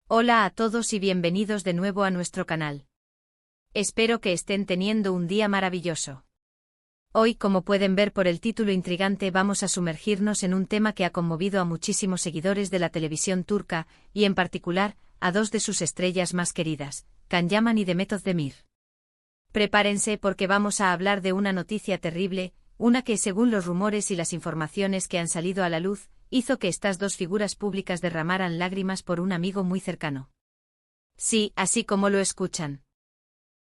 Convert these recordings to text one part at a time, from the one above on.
Hola a todos y bienvenidos de nuevo a nuestro canal. Espero que estén teniendo un día maravilloso. Hoy, como pueden ver por el título intrigante, vamos a sumergirnos en un tema que ha conmovido a muchísimos seguidores de la televisión turca, y en particular, a dos de sus estrellas más queridas, Can Yaman y Demet Özdemir. Prepárense porque vamos a hablar de una noticia terrible, una que, según los rumores y las informaciones que han salido a la luz, hizo que estas dos figuras públicas derramaran lágrimas por un amigo muy cercano. Sí, así como lo escuchan.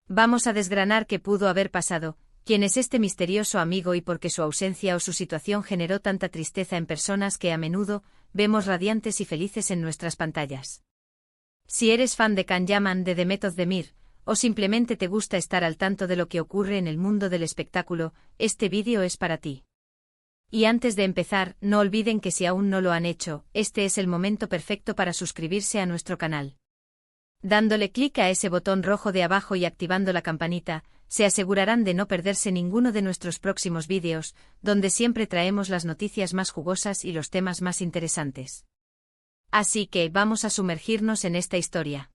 Vamos a desgranar qué pudo haber pasado, quién es este misterioso amigo y por qué su ausencia o su situación generó tanta tristeza en personas que a menudo vemos radiantes y felices en nuestras pantallas. Si eres fan de Can Yaman, de Demet Özdemir, o simplemente te gusta estar al tanto de lo que ocurre en el mundo del espectáculo, este vídeo es para ti. Y antes de empezar, no olviden que si aún no lo han hecho, este es el momento perfecto para suscribirse a nuestro canal. Dándole clic a ese botón rojo de abajo y activando la campanita, se asegurarán de no perderse ninguno de nuestros próximos vídeos, donde siempre traemos las noticias más jugosas y los temas más interesantes. Así que vamos a sumergirnos en esta historia.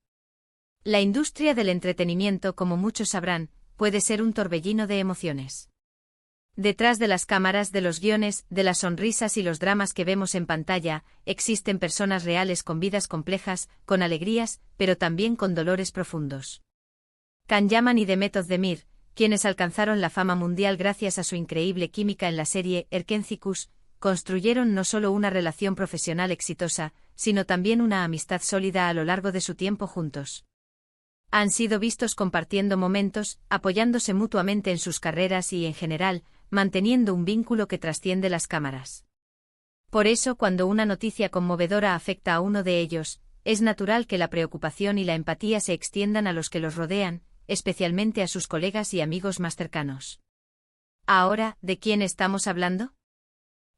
La industria del entretenimiento, como muchos sabrán, puede ser un torbellino de emociones. Detrás de las cámaras, de los guiones, de las sonrisas y los dramas que vemos en pantalla, existen personas reales con vidas complejas, con alegrías, pero también con dolores profundos. Can Yaman y Demet Özdemir, quienes alcanzaron la fama mundial gracias a su increíble química en la serie Erkencikus, construyeron no solo una relación profesional exitosa, sino también una amistad sólida a lo largo de su tiempo juntos. Han sido vistos compartiendo momentos, apoyándose mutuamente en sus carreras y, en general, manteniendo un vínculo que trasciende las cámaras. Por eso, cuando una noticia conmovedora afecta a uno de ellos, es natural que la preocupación y la empatía se extiendan a los que los rodean, especialmente a sus colegas y amigos más cercanos. Ahora, ¿de quién estamos hablando?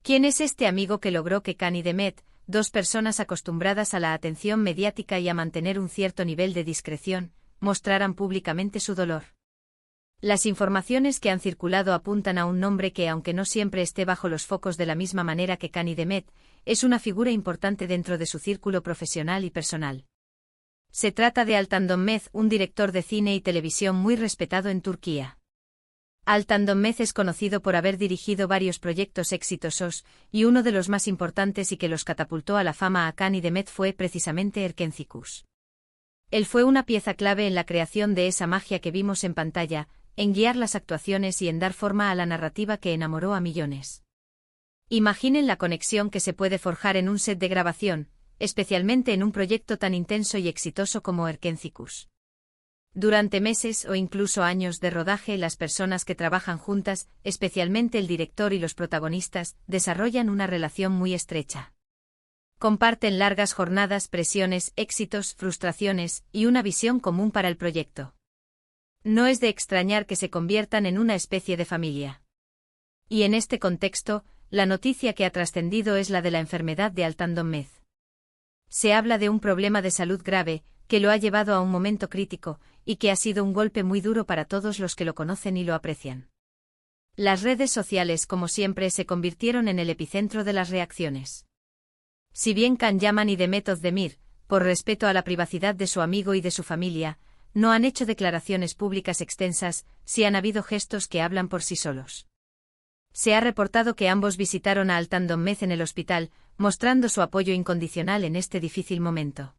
¿Quién es este amigo que logró que Can y Demet, dos personas acostumbradas a la atención mediática y a mantener un cierto nivel de discreción, mostraran públicamente su dolor? Las informaciones que han circulado apuntan a un nombre que, aunque no siempre esté bajo los focos de la misma manera que Can y Demet, es una figura importante dentro de su círculo profesional y personal. Se trata de Altan Dönmez, un director de cine y televisión muy respetado en Turquía. Altan Dönmez es conocido por haber dirigido varios proyectos exitosos, y uno de los más importantes y que los catapultó a la fama a Can y Demet fue precisamente Erkencikus. Él fue una pieza clave en la creación de esa magia que vimos en pantalla, en guiar las actuaciones y en dar forma a la narrativa que enamoró a millones. Imaginen la conexión que se puede forjar en un set de grabación, especialmente en un proyecto tan intenso y exitoso como Erkencikus. Durante meses o incluso años de rodaje, las personas que trabajan juntas, especialmente el director y los protagonistas, desarrollan una relación muy estrecha. Comparten largas jornadas, presiones, éxitos, frustraciones y una visión común para el proyecto. No es de extrañar que se conviertan en una especie de familia. Y en este contexto, la noticia que ha trascendido es la de la enfermedad de Altan Dönmez. Se habla de un problema de salud grave, que lo ha llevado a un momento crítico, y que ha sido un golpe muy duro para todos los que lo conocen y lo aprecian. Las redes sociales, como siempre, se convirtieron en el epicentro de las reacciones. Si bien Can Yaman y Demet Özdemir, por respeto a la privacidad de su amigo y de su familia, no han hecho declaraciones públicas extensas, sí han habido gestos que hablan por sí solos. Se ha reportado que ambos visitaron a Altan Dönmez en el hospital, mostrando su apoyo incondicional en este difícil momento.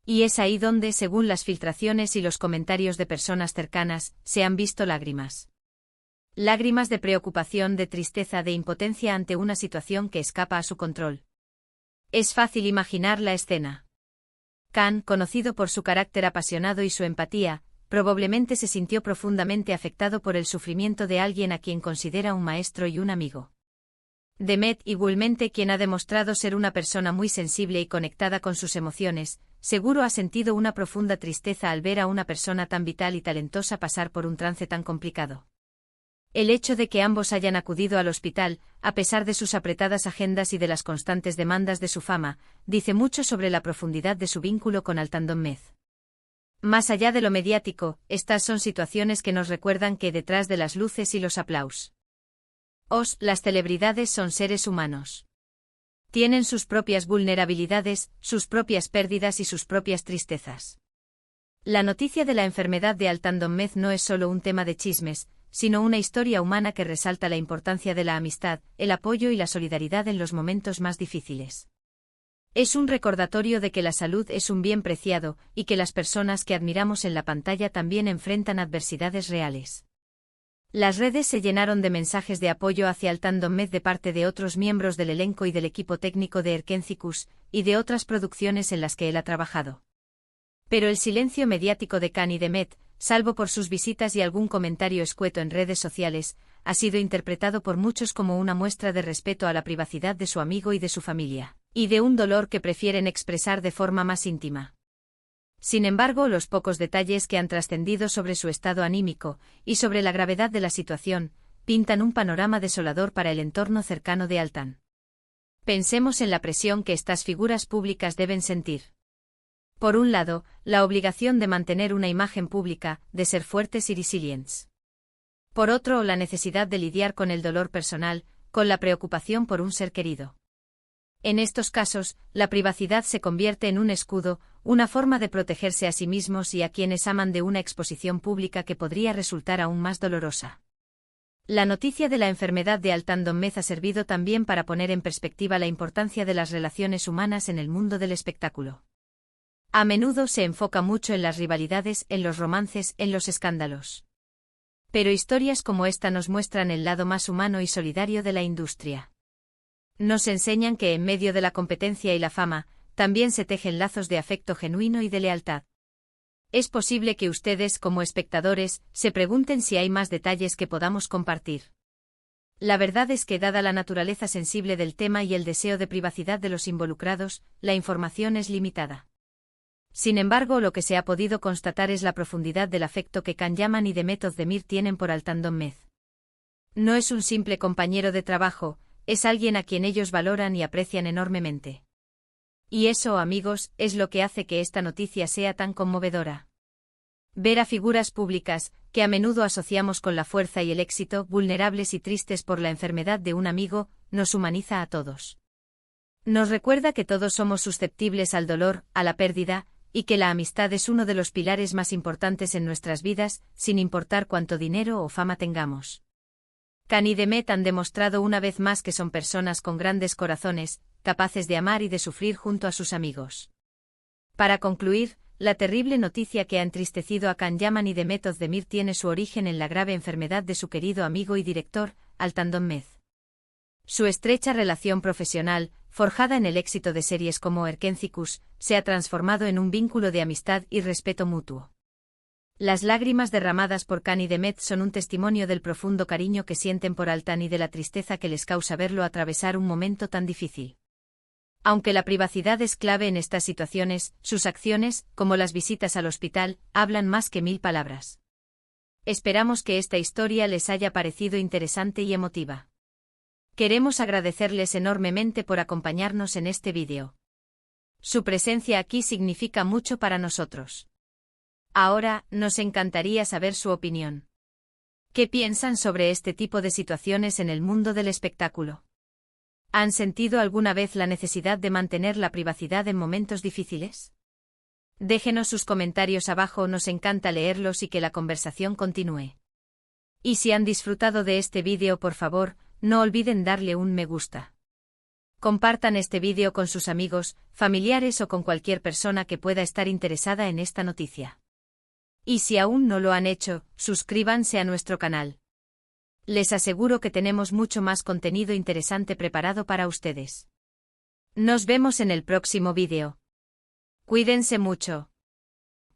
Y es ahí donde, según las filtraciones y los comentarios de personas cercanas, se han visto lágrimas. Lágrimas de preocupación, de tristeza, de impotencia ante una situación que escapa a su control. Es fácil imaginar la escena. Can, conocido por su carácter apasionado y su empatía, probablemente se sintió profundamente afectado por el sufrimiento de alguien a quien considera un maestro y un amigo. Demet, igualmente, quien ha demostrado ser una persona muy sensible y conectada con sus emociones, seguro ha sentido una profunda tristeza al ver a una persona tan vital y talentosa pasar por un trance tan complicado. El hecho de que ambos hayan acudido al hospital, a pesar de sus apretadas agendas y de las constantes demandas de su fama, dice mucho sobre la profundidad de su vínculo con Altan Dönmez. Más allá de lo mediático, estas son situaciones que nos recuerdan que detrás de las luces y los aplausos, las celebridades son seres humanos. Tienen sus propias vulnerabilidades, sus propias pérdidas y sus propias tristezas. La noticia de la enfermedad de Altan no es solo un tema de chismes, sino una historia humana que resalta la importancia de la amistad, el apoyo y la solidaridad en los momentos más difíciles. Es un recordatorio de que la salud es un bien preciado y que las personas que admiramos en la pantalla también enfrentan adversidades reales. Las redes se llenaron de mensajes de apoyo hacia Altan de parte de otros miembros del elenco y del equipo técnico de Erkénzicus, y de otras producciones en las que él ha trabajado. Pero el silencio mediático de Kani Demet, salvo por sus visitas y algún comentario escueto en redes sociales, ha sido interpretado por muchos como una muestra de respeto a la privacidad de su amigo y de su familia, y de un dolor que prefieren expresar de forma más íntima. Sin embargo, los pocos detalles que han trascendido sobre su estado anímico y sobre la gravedad de la situación, pintan un panorama desolador para el entorno cercano de Altan. Pensemos en la presión que estas figuras públicas deben sentir. Por un lado, la obligación de mantener una imagen pública, de ser fuertes y resilientes. Por otro, la necesidad de lidiar con el dolor personal, con la preocupación por un ser querido. En estos casos, la privacidad se convierte en un escudo, una forma de protegerse a sí mismos y a quienes aman de una exposición pública que podría resultar aún más dolorosa. La noticia de la enfermedad de Altan ha servido también para poner en perspectiva la importancia de las relaciones humanas en el mundo del espectáculo. A menudo se enfoca mucho en las rivalidades, en los romances, en los escándalos. Pero historias como esta nos muestran el lado más humano y solidario de la industria. Nos enseñan que en medio de la competencia y la fama, también se tejen lazos de afecto genuino y de lealtad. Es posible que ustedes, como espectadores, se pregunten si hay más detalles que podamos compartir. La verdad es que, dada la naturaleza sensible del tema y el deseo de privacidad de los involucrados, la información es limitada. Sin embargo, lo que se ha podido constatar es la profundidad del afecto que Can Yaman y Demet Özdemir tienen por Altan. No es un simple compañero de trabajo, es alguien a quien ellos valoran y aprecian enormemente. Y eso, amigos, es lo que hace que esta noticia sea tan conmovedora. Ver a figuras públicas, que a menudo asociamos con la fuerza y el éxito, vulnerables y tristes por la enfermedad de un amigo, nos humaniza a todos. Nos recuerda que todos somos susceptibles al dolor, a la pérdida, y que la amistad es uno de los pilares más importantes en nuestras vidas, sin importar cuánto dinero o fama tengamos. Can y Demet han demostrado una vez más que son personas con grandes corazones, capaces de amar y de sufrir junto a sus amigos. Para concluir, la terrible noticia que ha entristecido a Can Yaman y Demet Özdemir tiene su origen en la grave enfermedad de su querido amigo y director, Altan. Su estrecha relación profesional, forjada en el éxito de series como Erkénzicus, se ha transformado en un vínculo de amistad y respeto mutuo. Las lágrimas derramadas por Can y Demet son un testimonio del profundo cariño que sienten por Altan y de la tristeza que les causa verlo atravesar un momento tan difícil. Aunque la privacidad es clave en estas situaciones, sus acciones, como las visitas al hospital, hablan más que 1000 palabras. Esperamos que esta historia les haya parecido interesante y emotiva. Queremos agradecerles enormemente por acompañarnos en este vídeo. Su presencia aquí significa mucho para nosotros. Ahora, nos encantaría saber su opinión. ¿Qué piensan sobre este tipo de situaciones en el mundo del espectáculo? ¿Han sentido alguna vez la necesidad de mantener la privacidad en momentos difíciles? Déjenos sus comentarios abajo, nos encanta leerlos y que la conversación continúe. Y si han disfrutado de este vídeo, por favor, no olviden darle un me gusta. Compartan este vídeo con sus amigos, familiares o con cualquier persona que pueda estar interesada en esta noticia. Y si aún no lo han hecho, suscríbanse a nuestro canal. Les aseguro que tenemos mucho más contenido interesante preparado para ustedes. Nos vemos en el próximo vídeo. Cuídense mucho.